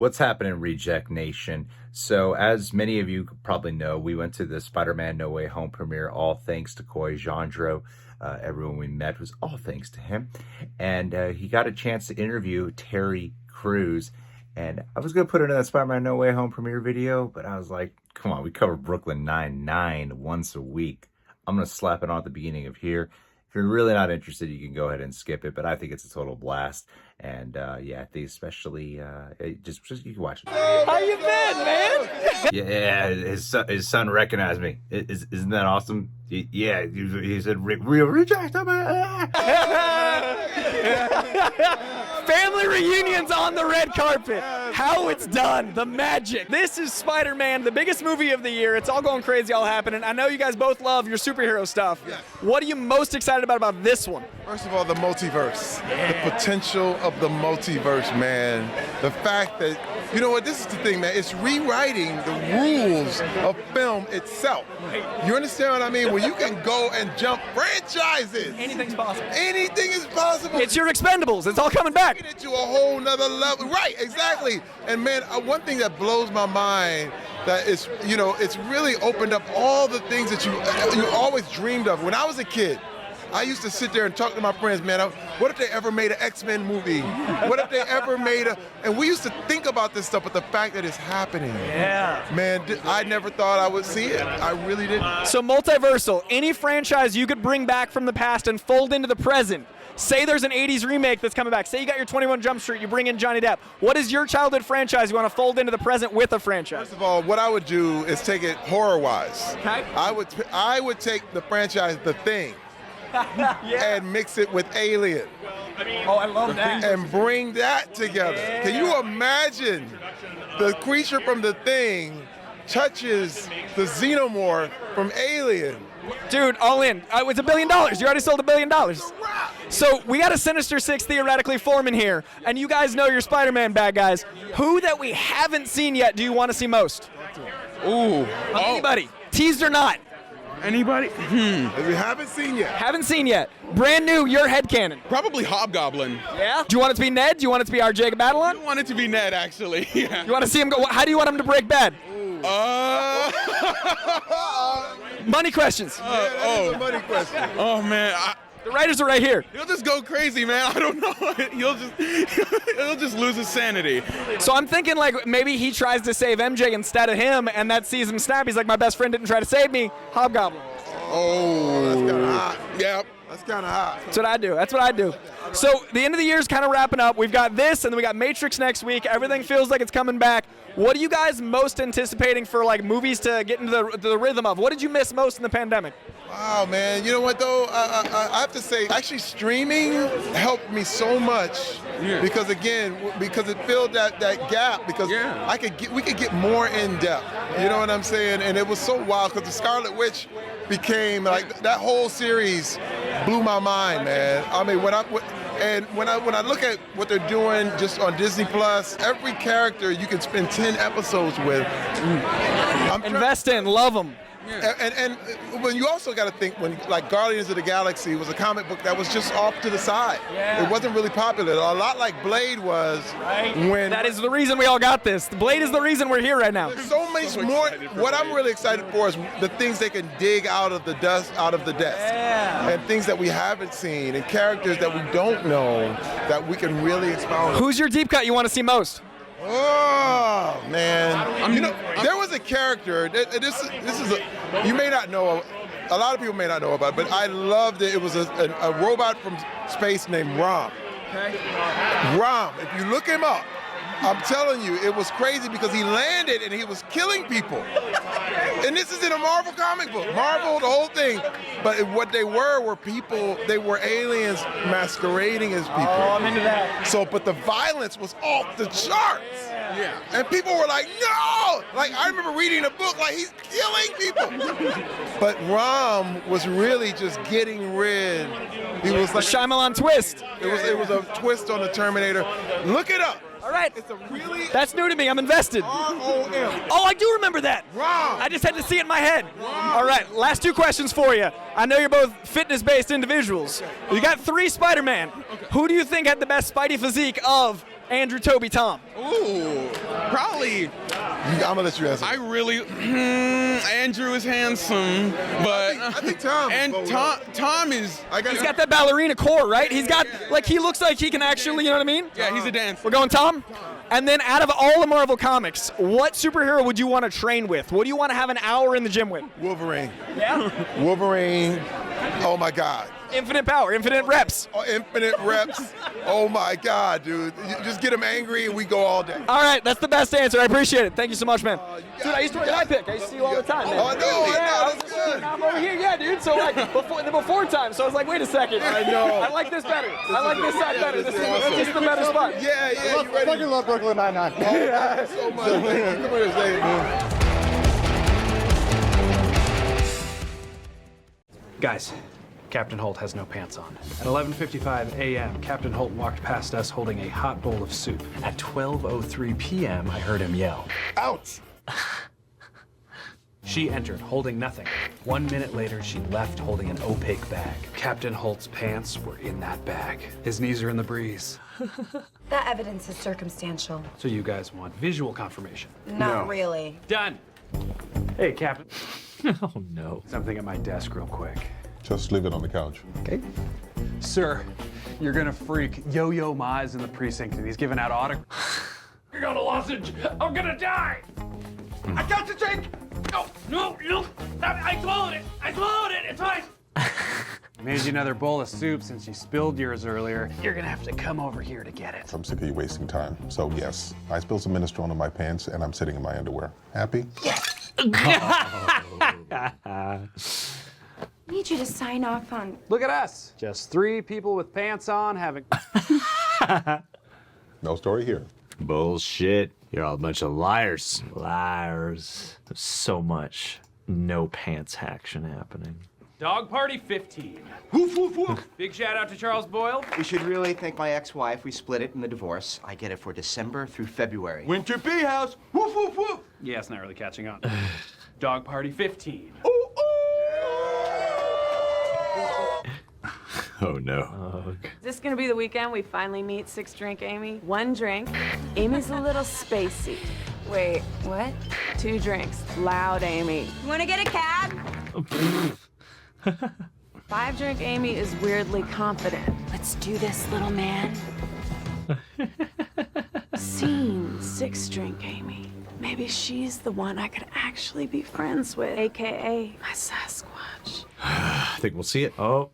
What's happening, Reject Nation? So, as many of you probably know, we went to the Spider-Man No Way Home premiere, all thanks to Coy Jandreau. Everyone we met was all thanks to him. And he got a chance to interview Terry Crews. And I was going to put it in that Spider-Man No Way Home premiere video, but I was like, come on, we cover Brooklyn Nine-Nine once a week. I'm going to slap it on at the beginning of here. If you're really not interested, you can go ahead and skip it, but I think it's a total blast. And yeah, I think especially, just you can watch it. How you been, man? Yeah, his son recognized me. Isn't that awesome? Yeah, he said, real reject. Family reunions on the red carpet. How it's done. The magic. This is Spider-Man, the biggest movie of the year. It's all going crazy, all happening. I know you guys both love your superhero stuff. Yes. What are you most excited about this one? First of all, the multiverse. The potential of the multiverse, man. The fact that, you know what, this is the thing, man. It's rewriting the rules of film itself. You understand what I mean? Where you can go and jump franchises. Anything's possible. Anything is possible. It's your Expendables. It's all coming back. Taking it to a whole nother level. Right, exactly. And man, one thing that blows my mind that is, you know, it's really opened up all the things that you always dreamed of. When I was a kid, I used to sit there and talk to my friends, man, what if they ever made an X-Men movie? What if they ever made and we used to think about this stuff, but the fact that it's happening. Yeah. Man, I never thought I would see it. I really didn't. So multiversal, any franchise you could bring back from the past and fold into the present. Say there's an 80s remake that's coming back. Say you got your 21 Jump Street, you bring in Johnny Depp. What is your childhood franchise you want to fold into the present with a franchise? First of all, what I would do is take it horror-wise. Okay. I would take the franchise The Thing. Yeah. And mix it with Alien. Oh, I love that. And bring that together. Yeah. Can you imagine the creature from The Thing touches the xenomorph from Alien? Dude, all in. It's $1 billion. You already sold $1 billion. So we got a Sinister Six theoretically forming here, and you guys know your Spider-Man bad guys. Who that we haven't seen yet do you want to see most? Ooh. Anybody. Teased or not. Anybody? That we haven't seen yet. Haven't seen yet. Brand new, your headcanon. Probably Hobgoblin. Yeah? Do you want it to be Ned? Do you want it to be RJ Babylon? I want it to be Ned, actually. Yeah. You want to see him go? How do you want him to break bad? Money questions. That's a money question. Oh, man. The writers are right here. He'll just go crazy, man. I don't know. He'll just lose his sanity. So I'm thinking like maybe he tries to save MJ instead of him, and that sees him snap. He's like, my best friend didn't try to save me. Hobgoblin. Oh, that's kind of hot. Yeah. That's kind of hot. That's what I do. That's what I do. So the end of the year is kind of wrapping up. We've got this, and then we got Matrix next week. Everything feels like it's coming back. What are you guys most anticipating for like movies to get into the rhythm of? What did you miss most in the pandemic? Wow, man. You know what, though? I have to say, actually, streaming helped me so much. Yeah. Because, again, because it filled that gap. Because we could get more in-depth. You know what I'm saying? And it was so wild because the Scarlet Witch became, like, that whole series blew my mind, man. I mean, when I look at what they're doing just on Disney Plus, every character you can spend 10 episodes with. Invest in, love them. And when you also got to think when like Guardians of the Galaxy was a comic book that was just off to the side. Yeah. It wasn't really popular. A lot like Blade was. Right. When that is the reason we all got this. Blade is the reason we're here right now. There's so much more. What I'm really excited for is the things they can dig out of the dust, out of the desk, Yeah. and things that we haven't seen, and characters that we don't know that we can really expound on. Who's your deep cut you want to see most? Oh man! There was a character. This is you may not know. A lot of people may not know about it, but I loved it. It was a robot from space named Rom. Okay. Rom. If you look him up, I'm telling you, it was crazy because he landed and he was killing people. And this is in a Marvel comic book. Marvel, the whole thing. But what they were people, they were aliens masquerading as people. Oh, I'm into that. So, but the violence was off the charts. Yeah. And people were like, no! Like, I remember reading a book, like, he's killing people. But Rom was really just getting rid. He was like, Shyamalan twist. it was a twist on the Terminator. Look it up. All right. It's a really That's new to me. I'm invested. R-O-M. Oh, I do remember that. Rom. I just had to see it in my head. All right, last two questions for you. I know you're both fitness-based individuals. You got 3 Spider-Man. Who do you think had the best Spidey physique of Andrew, Toby, Tom? Ooh. Probably. I'm gonna let you answer. I really. Andrew is handsome, but I think Tom. and Tom is. He's got that ballerina core, right? He's got, like, he looks like he can actually, you know what I mean? Yeah, he's a dancer. We're going Tom? And then out of all the Marvel comics, what superhero would you want to train with? What do you want to have an hour in the gym with? Wolverine. Yeah? Wolverine. Oh my God. Infinite power, infinite reps. Oh, infinite reps. Oh my God, dude. You just get him angry and we go all day. All right, that's the best answer. I appreciate it. Thank you so much, man. Dude, I used to wear my pick. I used to see you all the time, man. Oh, I know, that's good. I'm over here, yeah, dude. So, like, before time. So I was like, wait a second. I know. I like this better. I like this side better. This is the better spot. Yeah, you ready? I fucking love Brooklyn Nine-Nine. Oh, so much. Come here, Zay. Guys, Captain Holt has no pants on. At 11:55 a.m., Captain Holt walked past us holding a hot bowl of soup. At 12:03 p.m., I heard him yell. Ouch. She entered, holding nothing. 1 minute later, she left holding an opaque bag. Captain Holt's pants were in that bag. His knees are in the breeze. That evidence is circumstantial. So you guys want visual confirmation? Not really. Done. Hey, Captain. Oh, no. Something at my desk real quick. Just leave it on the couch. Okay. Sir, you're gonna freak. Yo-Yo Ma is in the precinct and he's giving out autographs. I got a lozenge. I'm gonna die. I got the drink. No. I swallowed it. It's fine. I made you another bowl of soup since you spilled yours earlier. You're gonna have to come over here to get it. I'm sick of you wasting time. So yes, I spilled some minestrone on my pants and I'm sitting in my underwear. Happy? Yes. Need you to sign off on. Look at us. Just 3 people with pants on having... No story here. Bullshit. You're all a bunch of liars. Liars. There's so much no pants action happening. Dog Party 15. Woof, woof, woof. Big shout out to Charles Boyle. We should really thank my ex-wife. We split it in the divorce. I get it for December through February. Winter Bee House. Woof woof woof. Yeah, it's not really catching on. Dog Party 15. Oh, no. Is this gonna be the weekend we finally meet Six Drink Amy? 1 drink. Amy's a little spacey. Wait, what? 2 drinks. Loud Amy. You wanna get a cab? 5 drink Amy is weirdly confident. Let's do this, little man. Scene 6 drink Amy. Maybe she's the one I could actually be friends with, AKA my Sasquatch. I think we'll see it. Oh.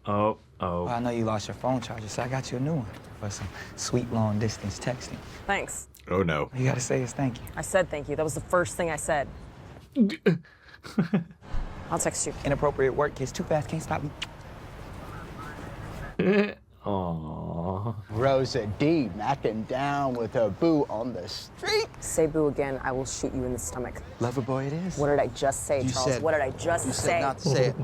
Well, I know you lost your phone charger, so I got you a new one for some sweet long distance texting. Thanks. Oh, no. All you gotta say is thank you. I said thank you. That was the first thing I said. I'll text you. Inappropriate work kids, too fast, can't stop me. Aww. Rosa D macking down with her boo on the street. Say boo again, I will shoot you in the stomach. Lover boy it is. What did I just say, Charles? What did I just say? You said not to say it.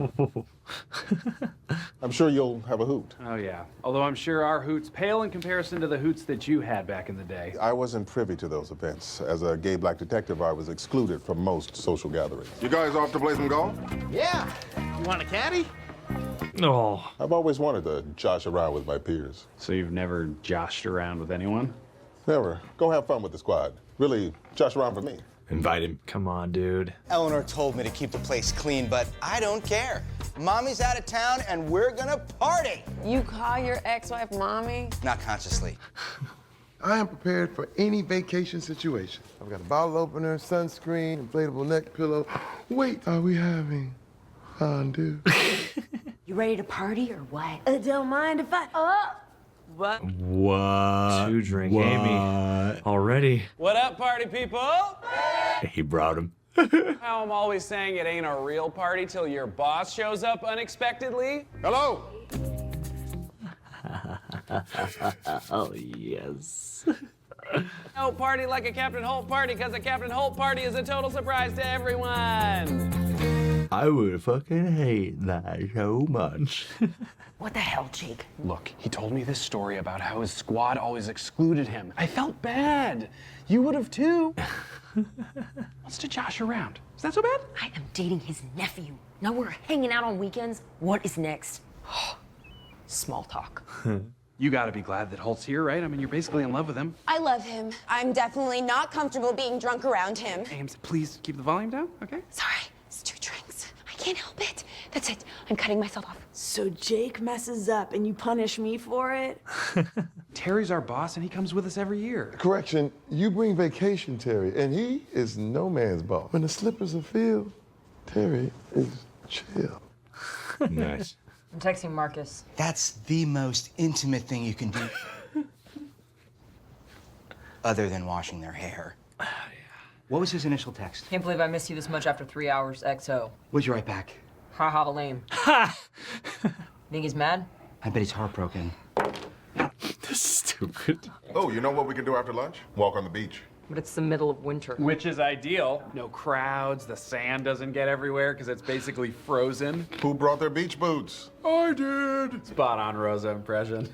I'm sure you'll have a hoot. Oh, yeah. Although I'm sure our hoots pale in comparison to the hoots that you had back in the day. I wasn't privy to those events. As a gay black detective, I was excluded from most social gatherings. You guys off to play some golf? Yeah. You want a caddy? Oh. I've always wanted to josh around with my peers. So you've never joshed around with anyone? Never. Go have fun with the squad. Really, josh around for me. Invite him. Come on, dude. Eleanor told me to keep the place clean, but I don't care. Mommy's out of town and we're gonna party. You call your ex-wife mommy? Not consciously. I am prepared for any vacation situation. I've got a bottle opener, sunscreen, inflatable neck pillow. Wait, are we having fondue? You ready to party or what? I don't mind if I. Oh! What? What? 2 drink Amy. Already. What up, party people? He brought him. How I'm always saying it ain't a real party till your boss shows up unexpectedly. Hello! Oh, yes. No party like a Captain Holt party, because a Captain Holt party is a total surprise to everyone. I would fucking hate that so much. What the hell, Jake? Look, he told me this story about how his squad always excluded him. I felt bad. You would have too. Wants to josh around. Is that so bad? I am dating his nephew. Now we're hanging out on weekends. What is next? Small talk. You gotta be glad that Holt's here, right? I mean, you're basically in love with him. I love him. I'm definitely not comfortable being drunk around him. Ames, please keep the volume down, okay? Sorry, it's 2 drinks. I can't help it. That's it. I'm cutting myself off. So Jake messes up and you punish me for it? Terry's our boss and he comes with us every year. Correction, you bring vacation, Terry, and he is no man's boss. When the slippers are filled, Terry is chill. Nice. I'm texting Marcus. That's the most intimate thing you can do. Other than washing their hair. What was his initial text? Can't believe I missed you this much after 3 hours, XO. What'd you write back? Ha ha, lame. Ha! Think he's mad? I bet he's heartbroken. This is stupid. Oh, you know what we can do after lunch? Walk on the beach. But it's the middle of winter. Which is ideal. No crowds, the sand doesn't get everywhere because it's basically frozen. Who brought their beach boots? I did. Spot on Rosa impression.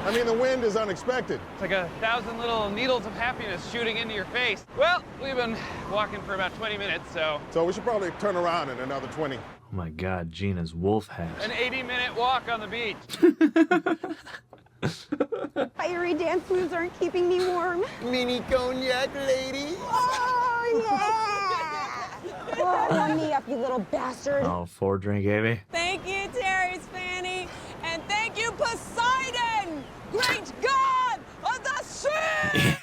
I mean, the wind is unexpected. It's like 1,000 little needles of happiness shooting into your face. Well, we've been walking for about 20 minutes, so We should probably turn around in another 20. Oh my God, Gina's wolf hat. an 80-minute walk on the beach. Fiery dance moves aren't keeping me warm. Mini cognac, ladies. Oh, yeah! Oh, warm me up, you little bastard. Oh, 4-drink Amy. Thank you, Terry's Fanny. And thank you, Poseidon! Great God of the sea!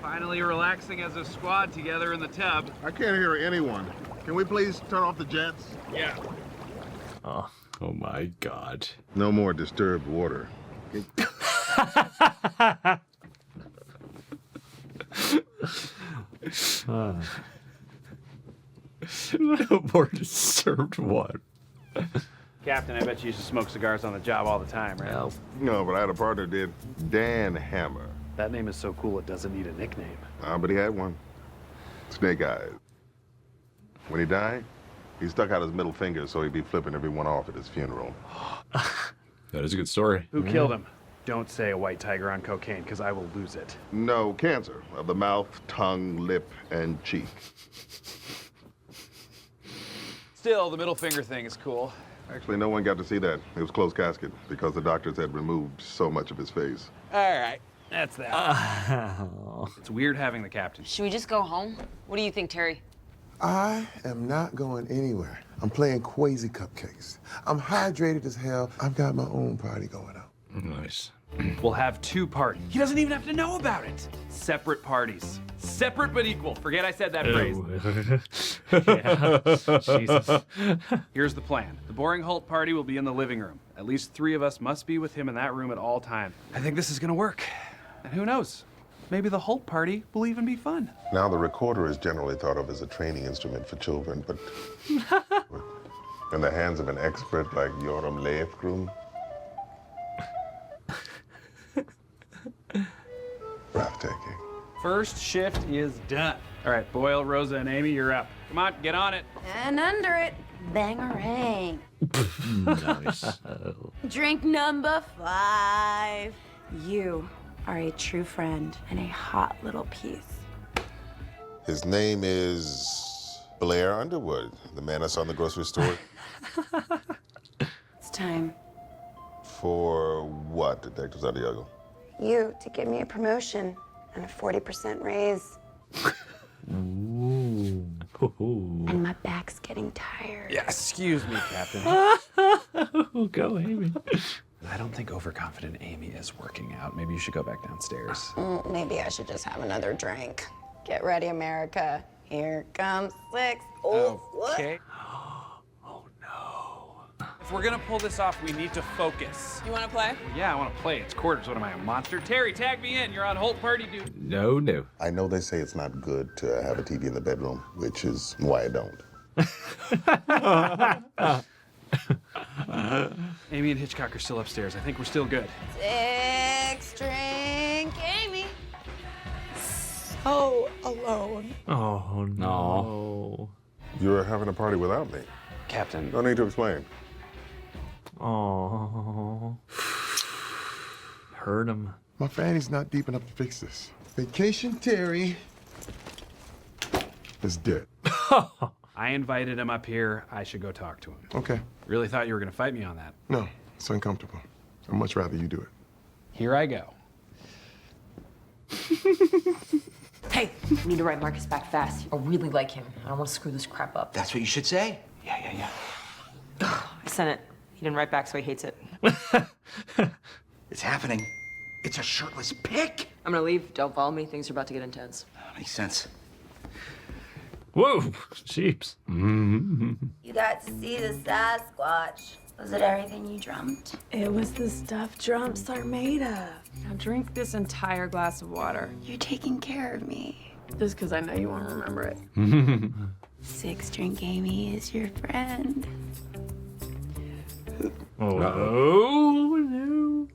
Finally relaxing as a squad together in the tub. I can't hear anyone. Can we please turn off the jets? Yeah. Oh my God. No more disturbed water. No more disturbed water. Captain, I bet you used to smoke cigars on the job all the time, right? No, but I had a partner who did. Dan Hammer. That name is so cool it doesn't need a nickname. But he had one. Snake Eyes. When he died, he stuck out his middle finger so he'd be flipping everyone off at his funeral. That is a good story. Who killed him? Don't say a white tiger on cocaine, because I will lose it. No, cancer of the mouth, tongue, lip, and cheek. Still, the middle finger thing is cool. Actually, no one got to see that. It was closed casket because the doctors had removed so much of his face. All right, that's that. It's weird having the captain. Should we just go home? What do you think, Terry? I am not going anywhere. I'm playing Quasi Cupcakes. I'm hydrated as hell. I've got my own party going on. Nice. We'll have 2 parties. He doesn't even have to know about it. Separate parties. Separate but equal. Forget I said that phrase. Yeah. Jesus. Here's the plan. The boring Holt party will be in the living room. At least 3 of us must be with him in that room at all times. I think this is gonna work. And who knows? Maybe the Holt party will even be fun. Now, the recorder is generally thought of as a training instrument for children, but in the hands of an expert like Yoram Leifgrum, breathtaking. First shift is done. All right, Boyle, Rosa, and Amy, you're up. Come on, get on it. And under it, bangarang. Nice. Drink number 5. You are a true friend and a hot little piece. His name is Blair Underwood, the man I saw in the grocery store. It's time. For what, Detective Santiago? You to give me a promotion and a 40% raise. Ooh. And my back's getting tired. Yeah, excuse me, Captain. Go, Amy. I don't think overconfident Amy is working out. Maybe you should go back downstairs. Maybe I should just have another drink. Get ready, America. Here comes 6. Oh, Okay. Oh no. If we're gonna pull this off, we need to focus. You want to play? Yeah, I want to play. It's quarters. What am I, a monster? Terry, tag me in. You're on Holt party, dude. No. I know they say it's not good to have a TV in the bedroom, which is why I don't. Amy and Hitchcock are still upstairs. I think we're still good. 6 drink Amy. So alone. Oh no. You're having a party without me. Captain. No need to explain. Oh. Hurt him. My fanny's not deep enough to fix this. Vacation Terry is dead. I invited him up here. I should go talk to him. Okay. Really thought you were going to fight me on that. No, it's uncomfortable. I'd much rather you do it. Here I go. Hey, we need to write Marcus back fast. I really like him. I don't want to screw this crap up. That's what you should say. Yeah. I sent it. He didn't write back, so he hates it. It's happening. It's a shirtless pic. I'm gonna leave. Don't follow me. Things are about to get intense. Makes sense. Whoa, jeeps. You got to see the Sasquatch. Was it everything you dreamt? It was the stuff drumps are made of. Now drink this entire glass of water. You're taking care of me. Just because I know you won't remember it. 6 drink Amy is your friend. Oh, no.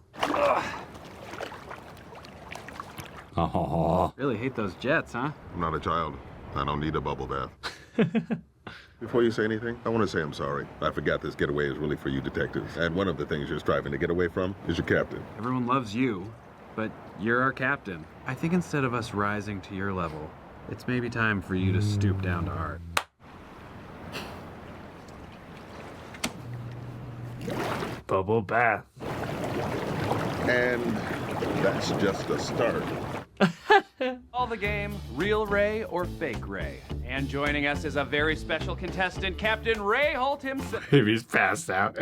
Oh. Really hate those jets, huh? I'm not a child. I don't need a bubble bath. Before you say anything, I want to say I'm sorry. I forgot this getaway is really for you detectives. And one of the things you're striving to get away from is your captain. Everyone loves you, but you're our captain. I think instead of us rising to your level, it's maybe time for you to stoop down to art. Bubble bath. And that's just a start. All the game, real Ray or fake Ray. And joining us is a very special contestant, Captain Ray Holt himself. If he's passed out.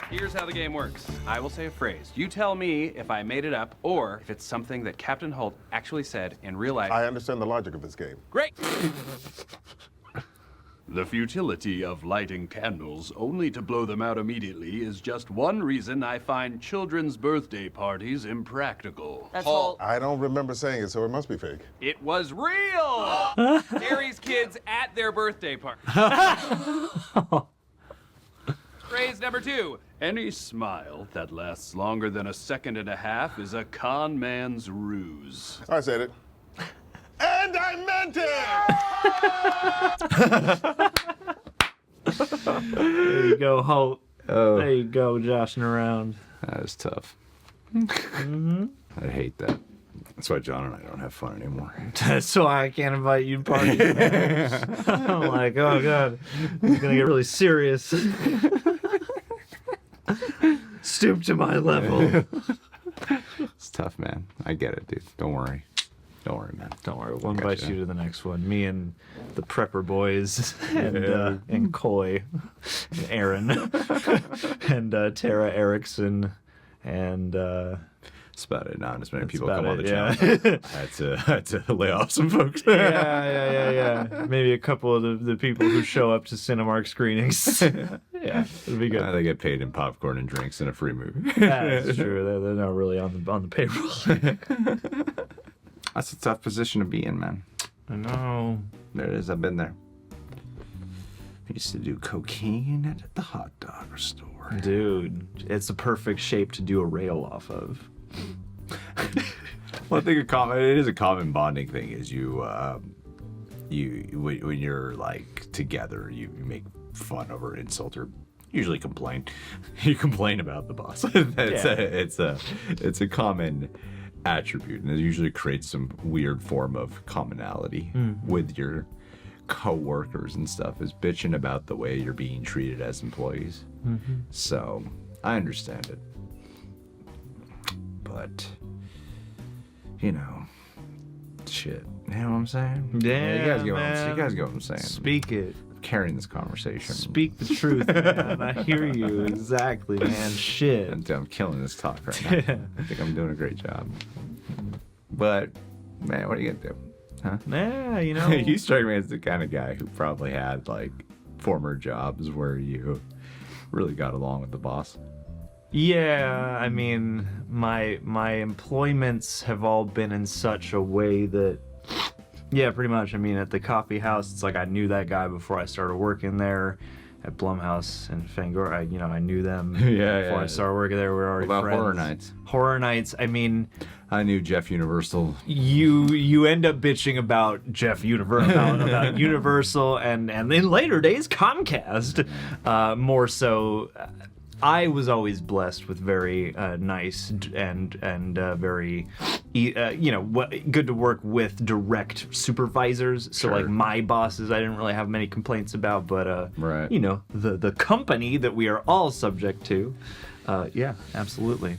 Here's how the game works. I will say a phrase. You tell me if I made it up or if it's something that Captain Holt actually said in real life. I understand the logic of this game. Great! The futility of lighting candles only to blow them out immediately is just one reason I find children's birthday parties impractical. That's Holt. I don't remember saying it, so it must be fake. It was real! Harry's kids at their birthday party. Phrase number 2. Any smile that lasts longer than a second and a half is a con man's ruse. I said it. And I meant it! There you go, Holt. Oh. There you go, joshing around. That is tough. I hate that. That's why John and I don't have fun anymore. That's why I can't invite you to parties. I'm like, oh god, it's gonna get really serious. Stoop to my level. It's tough, man. I get it, dude. Don't worry. Don't worry, man. Don't worry. We'll invite you to the next one. Me and the Prepper Boys and Coy and Aaron and Tara Erickson and that's about it. Not as many people about come on the it, channel. I had to lay off some folks. Yeah. Maybe a couple of the people who show up to Cinemark screenings. Yeah, it'll be good. They get paid in popcorn and drinks and a free movie. That's true. They're not really on the payroll. That's a tough position to be in, man. I know. There it is. I've been there. I used to do cocaine at the hot dog store. Dude, it's the perfect shape to do a rail off of. Well, I think it is a common bonding thing. Is when you're like together, you make fun over insult or usually complain. You complain about the boss. It's a common attribute, and it usually creates some weird form of commonality with your co-workers and stuff, is bitching about the way you're being treated as employees. So I understand it, but shit, you know what I'm saying? Yeah, you guys get man. what I'm saying. Speak it. Carrying this conversation. Speak the truth, man. I hear you exactly, man. Shit. I'm killing this talk right now. I think I'm doing a great job. But man, what are you gonna do? Huh? Yeah, you strike me as the kind of guy who probably had like former jobs where you really got along with the boss. Yeah, I mean, my employments have all been in such a way that, yeah, pretty much. I mean, at the coffee house, it's like I knew that guy before I started working there. At Blumhouse and Fangor, I knew them before I started working there. We were already friends. Horror Nights? Horror Nights, I mean, I knew Jeff Universal. You end up bitching about Jeff Universal, about Universal, and in later days Comcast, more so. I was always blessed with very nice and very, good to work with direct supervisors. So like my bosses, I didn't really have many complaints about, but the company that we are all subject to, yeah, absolutely.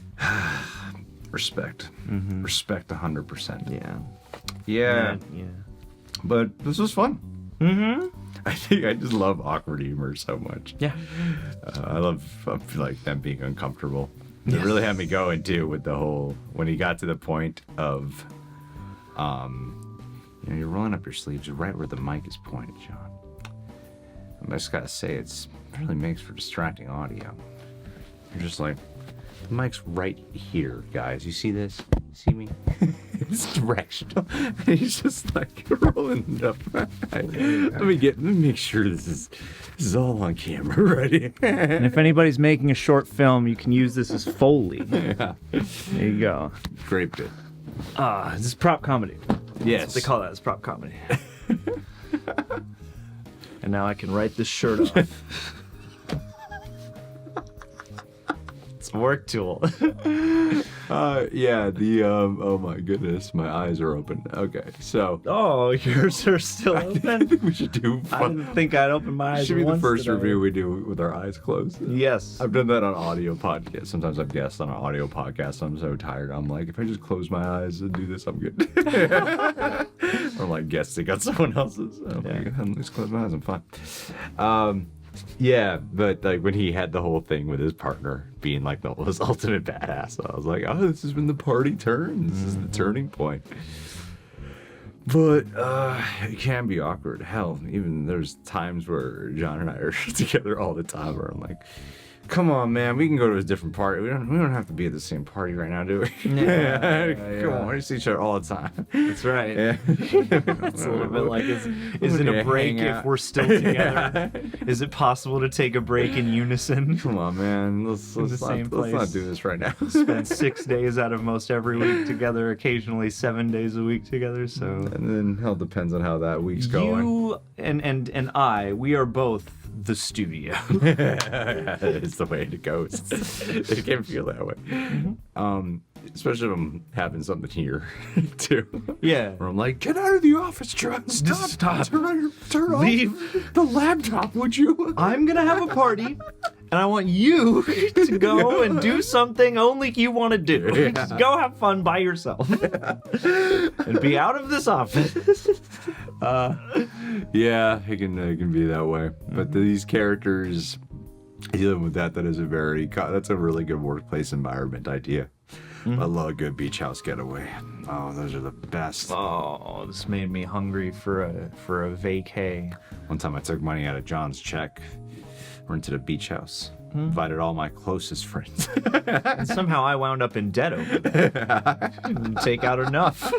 Respect. Respect 100%. Yeah. Yeah. Yeah. But this was fun. Mm-hmm. I just love awkward humor so much. Yeah. I feel like them being uncomfortable. Yes. It really had me going too with the whole, when he got to the point of, you're rolling up your sleeves right where the mic is pointed, John. I just gotta say, it really makes for distracting audio. You're just like, the mic's right here, guys. You see this? See me? It's directional. He's just like rolling it up. Let me make sure this is all on camera, ready? And if anybody's making a short film, you can use this as Foley. Yeah. There you go. Great bit. This is prop comedy. Yes. That's what they call that. It's prop comedy. And now I can write this shirt off. It's a work tool. Yeah, oh my goodness, my eyes are open. Okay, so. Oh, yours are still open? I think we should do fun. I didn't think I'd open my eyes. Should be the first today. review we do with our eyes closed. Yes. I've done that on audio podcasts. Sometimes I've guessed on an audio podcast. I'm so tired. I'm like, if I just close my eyes and do this, I'm good. I'm like guessing on someone else's. I'm just close my eyes. I'm fine. Yeah, but like when he had the whole thing with his partner being like the ultimate badass, I was like, oh, this is when the party turns. This is the turning point. But it can be awkward. Hell, even there's times where John and I are together all the time where I'm like, come on, man, we can go to a different party. We don't have to be at the same party right now, do we? Come on, we see each other all the time. That's right. Yeah. It's a little bit like, is it a break if we're still together? Is it possible to take a break in unison? Come on, man. Let's not do this right now. Spend 6 days out of most every week together, occasionally 7 days a week together. So, and then hell depends on how that week's going. You and I, we are both the studio. It's the way it goes. It can feel that way. Mm-hmm. Especially if I'm having something here too. Yeah. Where I'm like, get out of the office, John. Stop. Turn Leave off the laptop, would you? I'm gonna have a party, and I want you to go and do something only you want to do. Yeah. Just go have fun by yourself and be out of this office. Yeah, it can be that way. But these characters dealing with that is that's a really good workplace environment idea. I love a good beach house getaway. Oh, those are the best. Oh, this made me hungry for a vacay. One time I took money out of John's check, rented a beach house, invited all my closest friends. And somehow I wound up in debt over there. Didn't take out enough.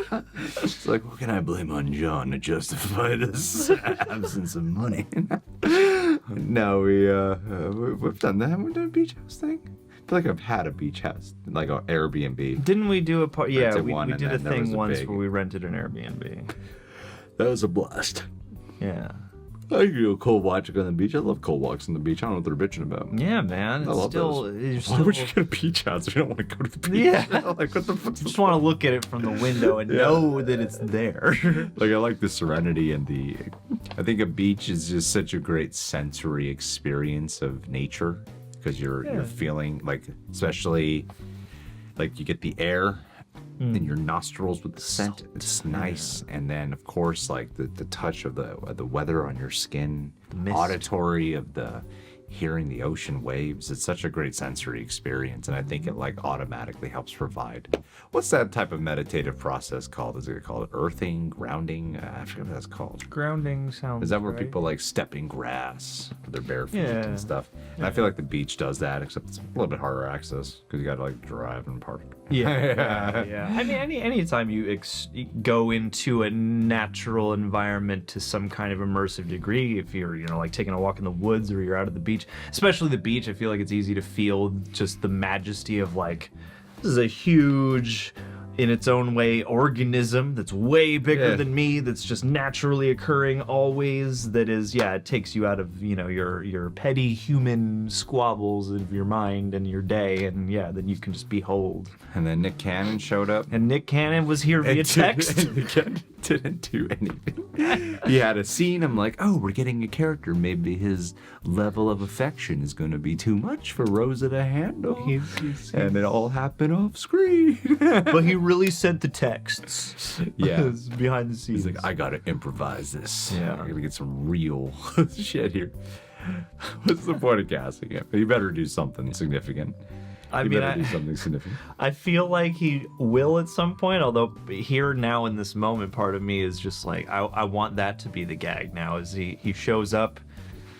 It's like, what can I blame on John to justify this absence of money? No, we've done that. Haven't we done a beach house thing? I feel like I've had a beach house, like an Airbnb. Didn't we do a part? Yeah, we did a thing once where we rented an Airbnb. That was a blast. Yeah. I can do a cold walk on the beach. I love cold walks on the beach. I don't know what they're bitching about. Yeah, man. I love those. Why would you get a beach house if you don't want to go to the beach? Yeah. Like, what the fuck? Just want to look at it from the window and know that it's there. Like, I like the serenity and I think a beach is just such a great sensory experience of nature because you're feeling like, especially like you get the air in your nostrils with the scent. It's nice. And then of course like the touch of the weather on your skin, the auditory of the hearing the ocean waves. It's such a great sensory experience, and I think it like automatically helps provide. What's that type of meditative process called? Is it called earthing, grounding? I forget what that's called. Grounding sounds. Is that where right. people like step in grass with their bare feet Yeah. and stuff? And I feel like the beach does that, except it's a little bit harder access because you got to like drive and park. Yeah. I mean, anytime you go into a natural environment to some kind of immersive degree, if you're, like taking a walk in the woods or you're out at the beach, especially the beach, I feel like it's easy to feel just the majesty of like, this is a huge, in its own way, organism that's way bigger than me, that's just naturally occurring always, that is, it takes you out of, your petty human squabbles of your mind and your day, and then you can just behold. And then Nick Cannon showed up. And Nick Cannon was here via text. And didn't do anything. He had a scene, I'm like, oh, we're getting a character. Maybe his level of affection is going to be too much for Rosa to handle. And it all happened off screen. But he really sent the texts. Yeah. Behind the scenes. He's like, I gotta improvise this. Yeah. I gotta get some real shit here. What's the point of casting him? You better do something significant. Do something significant. I feel like he will at some point, although here now in this moment, part of me is just like, I want that to be the gag now, is he shows up,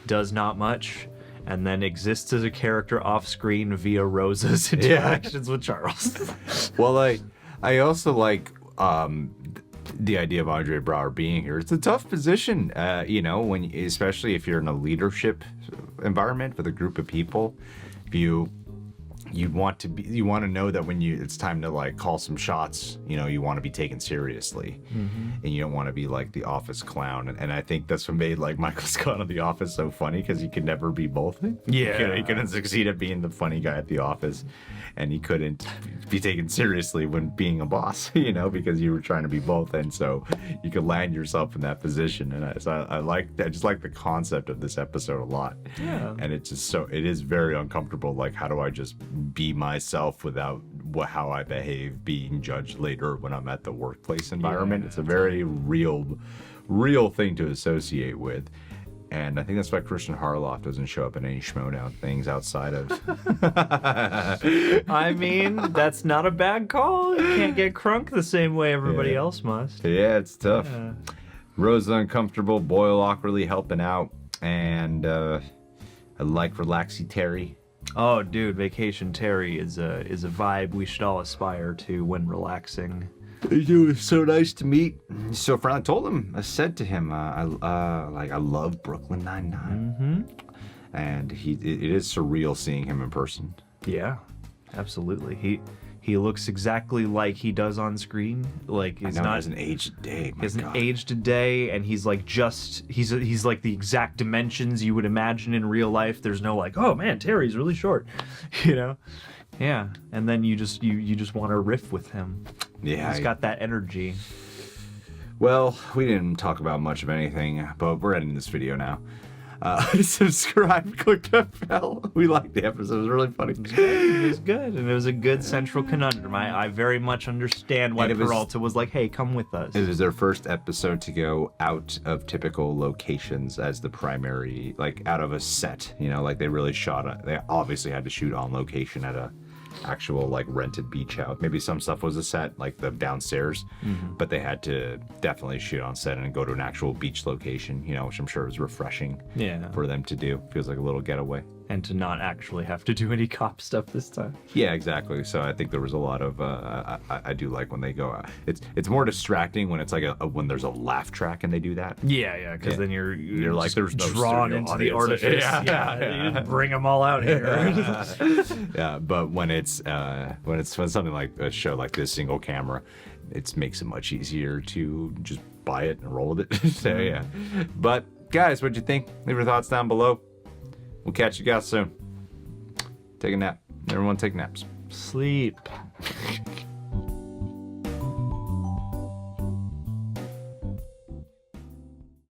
does not much, and then exists as a character off screen via Rosa's interactions with Charles. Well, I also like the idea of Andre Braugher being here. It's a tough position, especially if you're in a leadership environment with a group of people. You want to know that when it's time to like call some shots, you want to be taken seriously, and you don't want to be like the office clown. And I think that's what made like Michael Scott of The Office so funny, because he could never be both. Yeah, he couldn't succeed at being the funny guy at the office, and he couldn't be taken seriously when being a boss, because you were trying to be both, and so you could land yourself in that position. And I just like the concept of this episode a lot. Yeah, and it is very uncomfortable. Like, how do I just be myself without how I behave being judged later when I'm at the workplace environment? It's a very real thing to associate with. And I think that's why Christian Harloff doesn't show up in any Schmoedown things outside of... I mean, that's not a bad call. You can't get crunk the same way everybody else must. Yeah, it's tough. Yeah. Rosa uncomfortable, Boyle awkwardly helping out, and I like Relaxy Terry. Oh, dude, Vacation Terry is a vibe we should all aspire to when relaxing. It was so nice to meet. So I said to him, I love Brooklyn Nine-Nine. And it is surreal seeing him in person. Yeah, absolutely. He looks exactly like he does on screen. Like he hasn't aged a day. He hasn't aged a day, and he's like he's like the exact dimensions you would imagine in real life. There's no like, oh man, Terry's really short, Yeah, and then you just want to riff with him. Yeah, he's got that energy. Well, we didn't talk about much of anything, but we're ending this video now. Subscribe, click that bell. We liked the episode. It was really funny. It was good, and it was a good central conundrum. I very much understand why Peralta was like, hey, come with us. It was their first episode to go out of typical locations as the primary, like out of a set, like they really they obviously had to shoot on location at a actual like rented beach house. Maybe some stuff was a set, like the downstairs, but they had to definitely shoot on set and go to an actual beach location, which I'm sure was refreshing for them to do. Feels like a little getaway. And to not actually have to do any cop stuff this time. Yeah, exactly. So I think there was a lot of I do like when they go out. It's more distracting when it's like when there's a laugh track and they do that. Yeah, because then you're like there's no drawn into the artifice. You just bring them all out here. Yeah, but when it's when something like a show like this, single camera, it makes it much easier to just buy it and roll with it. So yeah. But guys, what'd you think? Leave your thoughts down below. We'll catch you guys soon. Take a nap. Everyone take naps. Sleep.